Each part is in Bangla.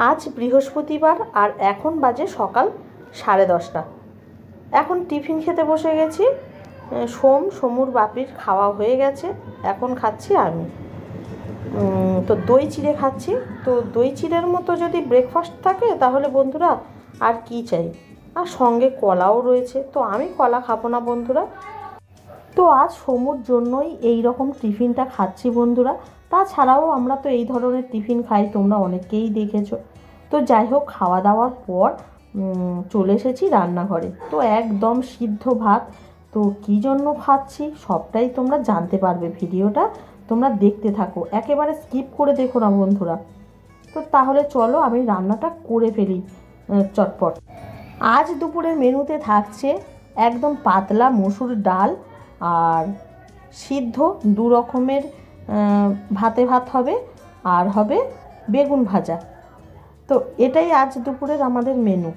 আজ বৃহস্পতিবার আর এখন বাজে সকাল 10:30। এখন টিফিন খেতে বসে গেছি। সমুর বাপির খাওয়া হয়ে গেছে, এখন খাচ্ছি আমি। তো দই চিড়ে খাচ্ছি। তো দই চিড়ের মতো যদি ব্রেকফাস্ট থাকে তাহলে বন্ধুরা আর কি চাই। আর সঙ্গে কলাও রয়েছে, তো আমি কলা খাবো না বন্ধুরা। তো আজ সমুর জন্যই এই রকম টিফিনটা খাচ্ছি বন্ধুরা। তাছাড়াও আমরা তো এই ধরনের টিফিন খাই, তোমরা অনেকেই দেখেছো। তো যাই হোক, খাওয়া দাওয়ার পর চলে এসেছি রান্নাঘরে। তো একদম সিদ্ধ ভাত। তো কী জন্য খাচ্ছি সবটাই তোমরা জানতে পারবে, ভিডিওটা তোমরা দেখতে থাকো, একেবারে স্কিপ করে দেখো না বন্ধুরা। তো তাহলে চলো আমি রান্নাটা করে ফেলি চটপট। আজ দুপুরের মেনুতে থাকছে একদম পাতলা মসুর ডাল আর সিদ্ধ 2 রকমের ভাতে ভাত হবে, আর হবে বেগুন ভাজা। তো এটাই আজ দুপুরের আমাদের মেনু।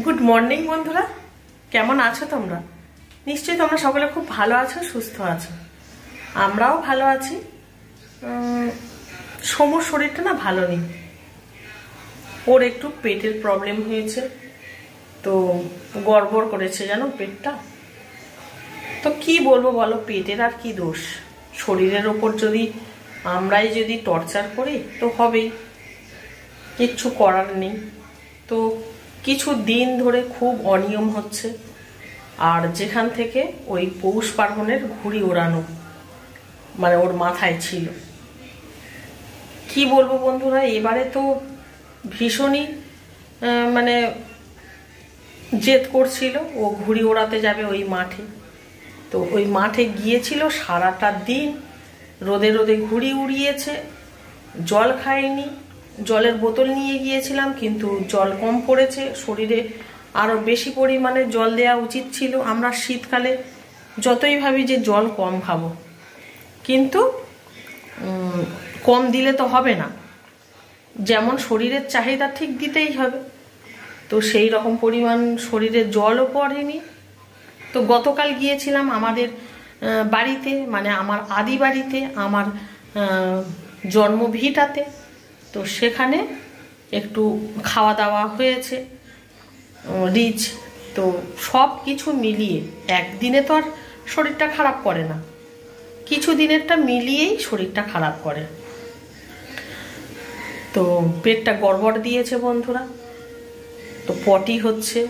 গুড মর্নিং বন্ধুরা, কেমন আছো তোমরা? নিশ্চয়ই তোমরা সকলে খুব ভালো আছো, সুস্থ আছো। আমরাও ভালো আছি। সমুর শরীরটা না ভালো নেই, ওর একটু পেটের প্রবলেম হয়েছে। তো গড়বড় করেছে জানো পেটটা। তো কি বলবো বলো, পেটের আর কি দোষ। শরীরের ওপর যদি আমরাই যদি টর্চার করি তো হবেই, কিচ্ছু করার নেই। তো কিছু দিন ধরে খুব অনিয়ম হচ্ছে, আর যেখান থেকে ওই পৌষ পার্বণের ঘুড়ি ওড়ানো মানে ওর মাথায় ছিল। কি বলবো বন্ধুরা, এবারে তো ভীষণই মানে জেদ করছিল, ও ঘুড়ি ওড়াতে যাবে ওই মাঠে। তো ওই মাঠে গিয়েছিল, সারাটা দিন রোদে রোদে ঘুড়ি উড়িয়েছে, জল খায়নি। জলের বোতল নিয়ে গিয়েছিলাম, কিন্তু জল কম পড়েছে, শরীরে আরও বেশি পরিমাণে জল দেওয়া উচিত ছিল। আমরা শীতকালে যতই ভাবি যে জল কম খাবো, কিন্তু কম দিলে তো হবে না, যেমন শরীরের চাহিদা ঠিক দিতেই হবে। তো সেই রকম পরিমাণ শরীরে জলও পড়েনি। তো গতকাল গিয়েছিলাম আমাদের বাড়িতে, মানে আমার আদি বাড়িতে, আমার জন্মভিটাতে। তো সেখানে একটু খাওয়া দাওয়া হয়েছে রিচ। তো সব কিছু মিলিয়ে একদিনে তো আর শরীরটা খারাপ করে না, কিছু দিনেরটা মিলিয়েই শরীরটা খারাপ করে। তো পেটটা গড়বড় দিয়েছে বন্ধুরা। তো পটি হচ্ছে,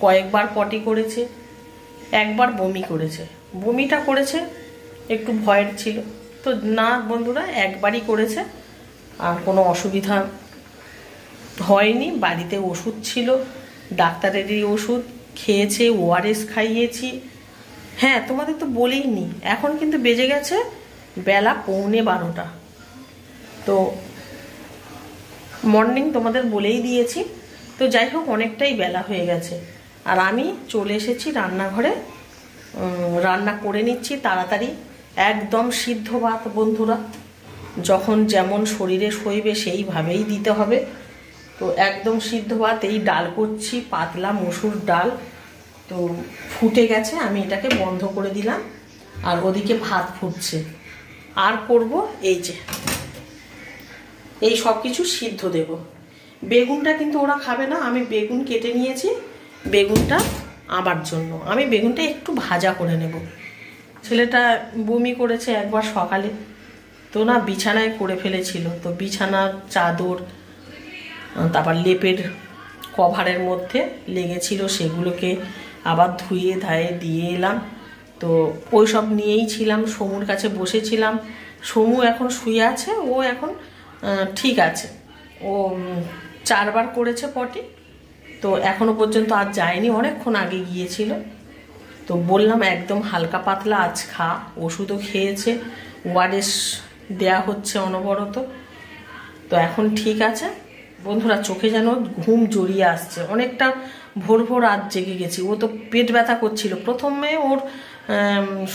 কয়েকবার পটি করেছে, একবার বমি করেছে। বমিটা করেছে একটু ভয়ের ছিল, তো না বন্ধুরা, একবারই করেছে, আর কোনো অসুবিধা হয়নি। বাড়িতে ওষুধ ছিল, ডাক্তারেরই ওষুধ খেয়েছে, ORS খাইয়েছি। হ্যাঁ, তোমাদের তো বলেই নি, এখন কিন্তু বেজে গেছে বেলা 11:15। তো মর্নিং তোমাদের বলেই দিয়েছি। তো যাই হোক, অনেকটাই বেলা হয়ে গেছে, আর আমি চলে এসেছি রান্নাঘরে। রান্না করে নিচ্ছি তাড়াতাড়ি, একদম সিদ্ধ ভাত বন্ধুরা। যখন যেমন শরীরে সইবে সেইভাবেই দিতে হবে। তো একদম সিদ্ধ ভাত, এই ডাল করছি, পাতলা মসুর ডাল। তো ফুটে গেছে, আমি এটাকে বন্ধ করে দিলাম, আর ওদিকে ভাত ফুটছে। আর করব এই যে এই সব কিছু সিদ্ধ দেব। বেগুনটা কিন্তু ওরা খাবে না, আমি বেগুন কেটে নিয়েছি, বেগুনটা আমার জন্য। আমি বেগুনটা একটু ভাজা করে নেব। ছেলেটা বমি করেছে একবার সকালে, তো না বিছানায় করে ফেলেছিল। তো বিছানার চাদর, তারপর লেপের কভারের মধ্যে লেগেছিল, সেগুলোকে আবার ধুয়ে ধায়ে দিয়ে এলাম। তো ওই সব নিয়েই ছিলাম, সমুর কাছে বসেছিলাম। সমু এখন শুয়ে আছে, ও এখন ঠিক আছে। ও 4 বার করেছে পটি, তো এখনো পর্যন্ত আর যায়নি, অনেকক্ষণ আগে গিয়েছিল। তো বললাম একদম হালকা পাতলা আজ খা। ওষুধও খেয়েছে, ORS দেয়া হচ্ছে অনবরত। তো এখন ঠিক আছে বন্ধুরা। চোখে যেন ঘুম জড়িয়ে আসছে, অনেকটা ভোর ভোর রাত জেগে গেছি। ও তো পেট ব্যথা করছিল, প্রথমে ওর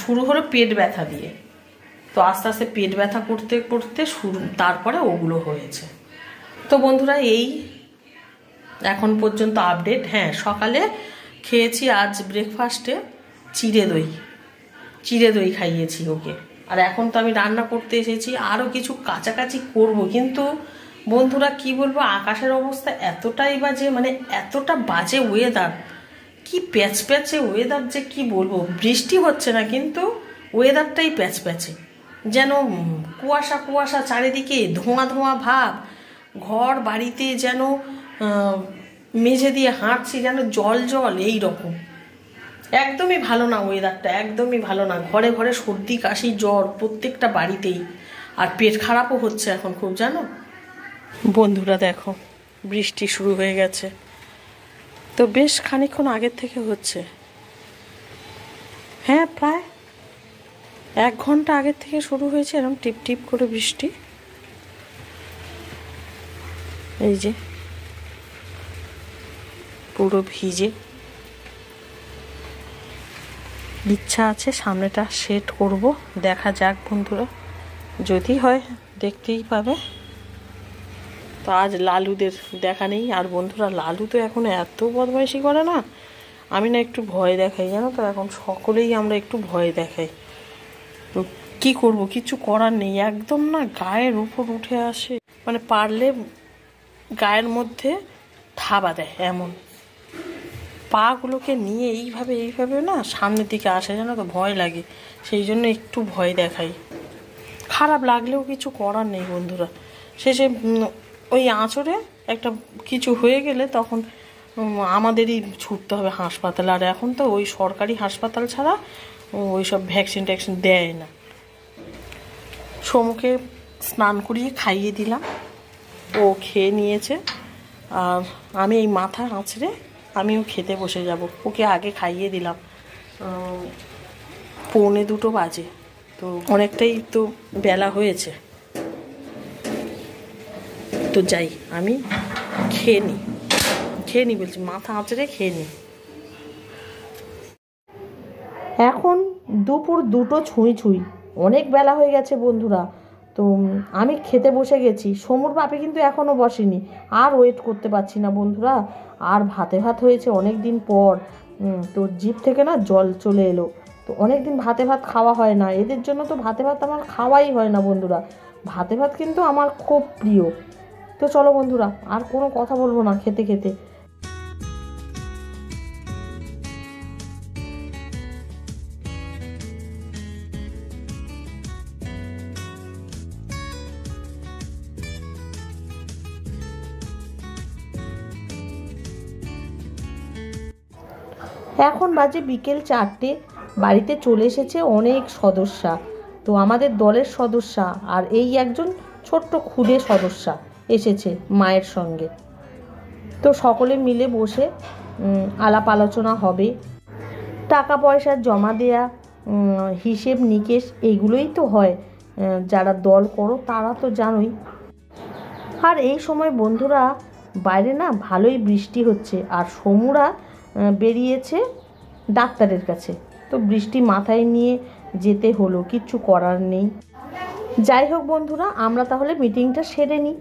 শুরু হলো পেট ব্যথা দিয়ে। তো তো আস্তে আস্তে পেট ব্যথা করতে করতে তারপরে ওগুলো হয়েছে। তো বন্ধুরা এই এখন পর্যন্ত আপডেট। হ্যাঁ, সকালে খেয়েছি আজ ব্রেকফাস্টে চিড়ে দই খাইয়েছি ওকে। আর এখন তো আমি রান্না করতে এসেছি, আরও কিছু কাছাকাছি করব, কিন্তু বন্ধুরা কি বলবো, আকাশের অবস্থা এতটাই বাজে, মানে এতটা বাজে ওয়েদার, কি প্যাচপ্যাচে ওয়েদার যে কি বলবো। বৃষ্টি হচ্ছে না কিন্তু ওয়েদারটাই প্যাচপ্যাচে, যেন কুয়াশা কুয়াশা চারিদিকে, ধোঁয়া ধোঁয়া ভাব, ঘর বাড়িতে যেন মেঝে দিয়ে হাঁটছি যেন জল জল, এই রকম। একদমই ভালো না ওয়েদারটা, একদমই ভালো না। ঘরে ঘরে সর্দি কাশি জ্বর প্রত্যেকটা বাড়িতেই, আর পেট খারাপও হচ্ছে এখন খুব, জানো বন্ধুরা। দেখো বৃষ্টি শুরু হয়ে গেছে, তো বেশ খানিকক্ষণ আগের থেকে হচ্ছে। হ্যাঁ, প্রায় 1 ঘন্টা আগের থেকে শুরু হয়েছে এরকম টিপ টিপ করে বৃষ্টি। এই যে পুরো ভিজে। ইচ্ছা আছে সামনেটা সেট করব, দেখা যাক বন্ধুরা, যদি হয় দেখতেই পাবে। তো আজ লালুদের দেখা নেই। আর বন্ধুরা, লালু তো এখন এত বদমাইশি করে না, আমি না একটু ভয় দেখাই, জানো তো। এখন সকলেই আমরা একটু ভয় দেখাই, তো কি করব, কিছু করার নেই। একদম না গায়ের উপর উঠে আসে, মানে পারলে গায়ের মধ্যে থাবা দেয় এমন। পাগুলোকে নিয়ে এইভাবে না সামনের দিকে আসে, জানো তো, ভয় লাগে। সেই জন্য একটু ভয় দেখাই। খারাপ লাগলেও কিছু করার নেই বন্ধুরা। শেষে ওই আঁচড়ে একটা কিছু হয়ে গেলে তখন আমাদেরই ছুটতে হবে হাসপাতালে। আর এখন তো ওই সরকারি হাসপাতাল ছাড়া ওই সব ভ্যাকসিন ট্যাকসিন দেয় না। সমুকে স্নান করিয়ে খাইয়ে দিলাম, ও খেয়ে নিয়েছে। আর আমি এই মাথা আঁচড়ে আমিও খেতে বসে যাব। ওকে আগে খাইয়ে দিলাম, 1:45 বাজে, তো অনেকটাই তো বেলা হয়েছে। তো যাই, আমি খেয়ে নিই বলছি, মাথা আঁচড়ে খেয়ে নিই। এখন দুপুর 2টো ছুঁই, অনেক বেলা হয়ে গেছে বন্ধুরা। তো আমি খেতে বসে গেছি। সমুর বাপি কিন্তু এখনও বসেনি, আর ওয়েট করতে পারছি না বন্ধুরা। আর ভাত হয়েছে অনেক দিন পর, তো জিভ থেকে না জল চলে এলো। তো অনেক দিন ভাত খাওয়া হয় না, এদের জন্য তো ভাত আমার খাওয়াই হয় না বন্ধুরা। ভাত কিন্তু আমার খুব প্রিয়। তো চলো বন্ধুরা, আর কোনো কথা বলবো না খেতে খেতে। এখন বাজে বিকেল 4টে, বাড়িতে চলে এসেছে অনেক সদস্যা। তো আমাদের দলের সদস্যা আর এই একজন ছোট্ট ক্ষুদে সদস্যা এসেছে মায়ের সঙ্গে। তো সকলে মিলে বসে আলাপ আলোচনা হবে, টাকা পয়সা জমা দেয়া, হিসেব নিকেশ, এইগুলোই তো হয়। যারা দল করো তারা তো জানোই। আর এই সময় বন্ধুরা বাইরে না ভালোই বৃষ্টি হচ্ছে, আর সমুরা বেরিয়েছে ডাক্তারের কাছে। তো বৃষ্টি মাথায় নিয়ে যেতে হলো, কিচ্ছু করার নেই। যাই হোক বন্ধুরা, আমরা তাহলে মিটিংটা সেরে নিই।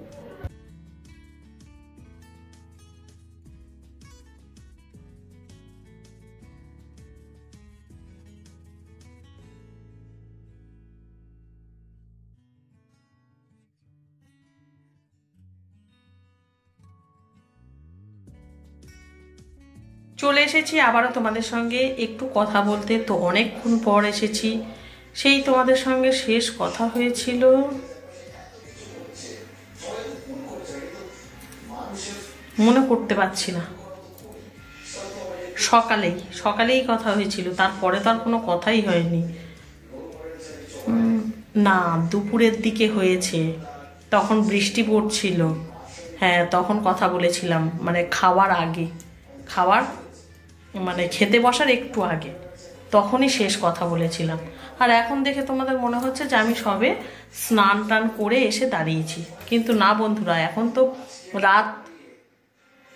চলে এসেছি আবারও তোমাদের সঙ্গে একটু কথা বলতে। তো অনেকক্ষণ পর এসেছি, সেই তোমাদের সঙ্গে শেষ কথা হয়েছিল মনে করতে পারছি না, সকালেই কথা হয়েছিল, তারপরে তো আর কোনো কথাই হয়নি। না, দুপুরের দিকে হয়েছে, তখন বৃষ্টি পড়ছিল। হ্যাঁ, তখন কথা বলেছিলাম, মানে মানে খেতে বসার একটু আগে, তখনই শেষ কথা বলেছিলাম। আর এখন দেখে তোমাদের মনে হচ্ছে যে আমি সবে স্নান টান করে এসে দাঁড়িয়েছি, কিন্তু না বন্ধুরা, এখন তো রাত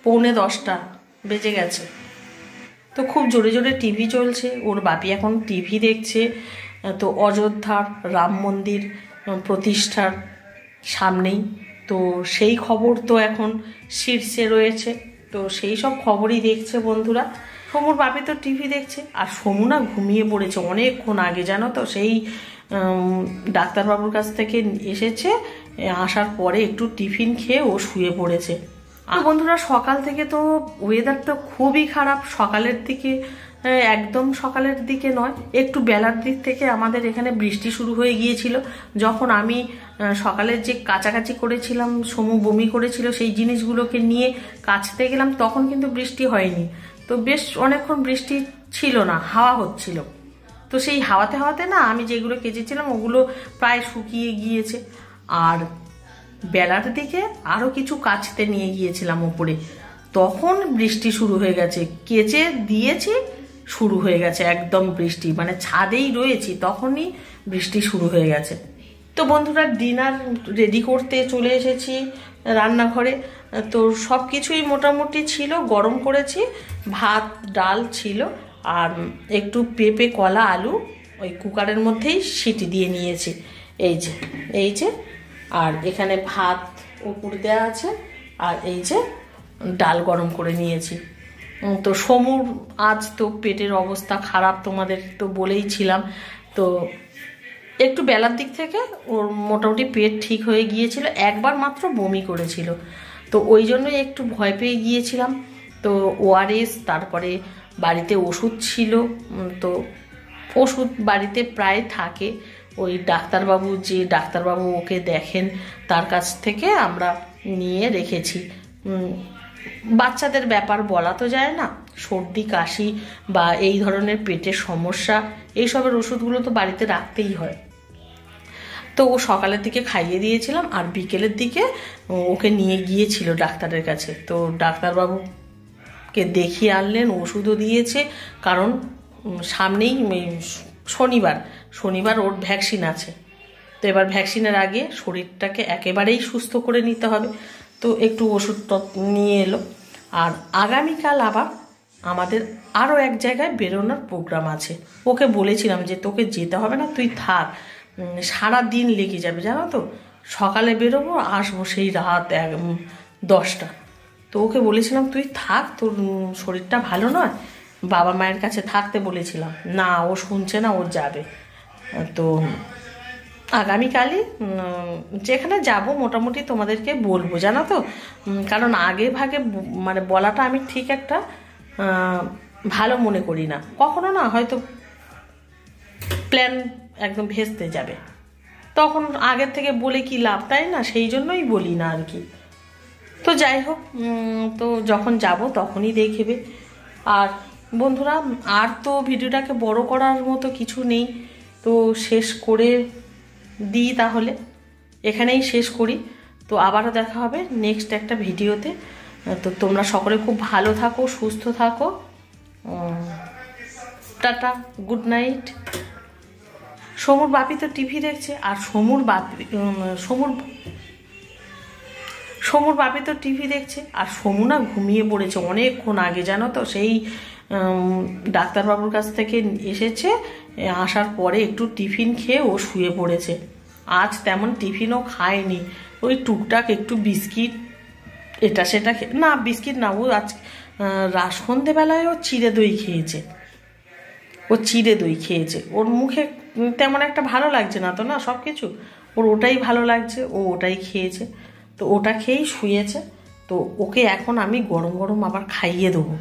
9:45 বেজে গেছে। তো খুব জোরে জোরে টিভি চলছে, ওর বাপি এখন টিভি দেখছে। তো অযোধ্যার রাম মন্দির প্রতিষ্ঠার সামনেই, তো সেই খবর তো এখন শীর্ষে রয়েছে। তো সেই সব খবরই দেখছে বন্ধুরা। সমুর বাপি তো টিভি দেখছে, আর সমু না ঘুমিয়ে পড়েছে অনেকক্ষণ আগে, জানো তো। সেই ডাক্তারবাবুর কাছ থেকে এসেছে, আসার পরে একটু টিফিন খেয়ে ও শুয়ে পড়েছে। আর বন্ধুরা সকাল থেকে তো ওয়েদার তো খুবই খারাপ। সকালের দিকে, একদম সকালের দিকে নয়, একটু বেলার দিক থেকে আমাদের এখানে বৃষ্টি শুরু হয়ে গিয়েছিল। যখন আমি সকালের যে কাচাকাচি করেছিলাম, সমু বমি করেছিল, সেই জিনিসগুলোকে নিয়ে কাচতে গেলাম, তখন কিন্তু বৃষ্টি হয়নি। তো বেশ অনেকক্ষণ বৃষ্টি ছিল না, হাওয়া হচ্ছিল। তো সেই হাওয়াতে হাওয়াতে না আমি যেগুলো কেচেছিলাম ওগুলো প্রায় শুকিয়ে গিয়েছে। আর বেলার দিকে আরও কিছু কাচতে নিয়ে গিয়েছিলাম উপরে, তখন বৃষ্টি শুরু হয়ে গেছে। কেচে দিয়েছি, শুরু হয়ে গেছে একদম বৃষ্টি, মানে ছাদেই রয়েছি তখনই বৃষ্টি শুরু হয়ে গেছে। তো বন্ধুরা ডিনার রেডি করতে চলে এসেছি রান্নাঘরে। তো সব কিছুই মোটামুটি ছিল, গরম করেছি, ভাত ডাল ছিল, আর একটু পেঁপে কলা আলু ওই কুকারের মধ্যেই সিটি দিয়ে নিয়েছি। এই যে আর এখানে ভাত উপর দেওয়া আছে, আর এই যে ডাল গরম করে নিয়েছি। তো সমুর আজ তো পেটের অবস্থা খারাপ, তোমাদের তো বলেই ছিলাম। তো একটু বেলার দিক থেকে ওর মোটামুটি পেট ঠিক হয়ে গিয়েছিল, একবার মাত্র বমি করেছিল। তো ওই জন্যই একটু ভয় পেয়ে গিয়েছিলাম। তো ওআরএস, তারপরে বাড়িতে ওষুধ ছিল, তো ওষুধ বাড়িতে প্রায় থাকে। ওই যে ডাক্তারবাবু ওকে দেখেন, তার কাছ থেকে আমরা নিয়ে রেখেছি। বাচ্চাদের ব্যাপার বলা তো যায় না, সর্দি কাশি বা এই ধরনের পেটের সমস্যা, এইসবের ওষুধগুলো তো বাড়িতে রাখতেই হয়। তো ও সকালের দিকে খাইয়ে দিয়েছিলাম, আর বিকেলের দিকে ওকে নিয়ে গিয়েছিল ডাক্তারের কাছে। তো ডাক্তারবাবুকে দেখিয়ে আনলেন, ওষুধও দিয়েছে, কারণ সামনেই শনিবার ওর ভ্যাকসিন আছে। তো এবার ভ্যাকসিনের আগে শরীরটাকে একেবারেই সুস্থ করে নিতে হবে। তো একটু ওষুধ নিয়ে এলো। আর আগামীকাল আবার আমাদের আরও এক জায়গায় বেরোনোর প্রোগ্রাম আছে। ওকে বলেছিলাম যে তোকে যেতে হবে না, তুই থাক, সারা দিন লেগে যাবে, জানো তো। সকালে বেরোবো, আসবো সেই রাত 10টা। তো ওকে বলেছিলাম তুই থাক, তোর শরীরটা ভালো নয়, বাবা মায়ের কাছে থাকতে বলেছিলাম। না, ও শুনছে না, ও যাবে। তো আগামীকালই যেখানে যাব মোটামুটি তোমাদেরকে বলবো, জানো তো। কারণ আগে ভাগে মানে বলাটা আমি ঠিক একটা ভালো মনে করি না। কখনো না হয়তো প্ল্যান একদম ভেস্তে যাবে, তখন আগের থেকে বলে কি লাভ, তাই না? সেই জন্যই বলি না আর কি। তো যাই হোক, তো যখন যাব তখনই দেখবে। আর বন্ধুরা আর তো ভিডিওটাকে বড় করার মতো কিছু নেই, তো শেষ করে দিই তাহলে, এখানেই শেষ করি। তো আবারও দেখা হবে নেক্সট একটা ভিডিওতে। তো তোমরা সকলে খুব ভালো থাকো, সুস্থ থাকো। Tata, good night. সমুর বাপি তো টিভি দেখছে, আর সমুর বাপি তো টিভি দেখছে, আর সমু না ঘুমিয়ে পড়েছে অনেকক্ষণ আগে, জানো তো। সেই ডাক্তারবাবুর কাছ থেকে এসেছে, আসার পরে একটু টিফিন খেয়ে ও শুয়ে পড়েছে। আজ তেমন টিফিনও খায়নি, ওই টুকটাক একটু বিস্কিট এটা সেটা না, বিস্কিট না, ও আজ সন্ধেবেলায় ও চিড়ে দই খেয়েছে। ওর মুখে তেমন একটা ভালো লাগছে না তো, না সব কিছু, ওর ওটাই ভালো লাগছে, ও ওটাই খেয়েছে। তো ওটা খেয়েই শুয়েছে। তো ওকে এখন আমি গরম গরম আবার খাইয়ে দেবো।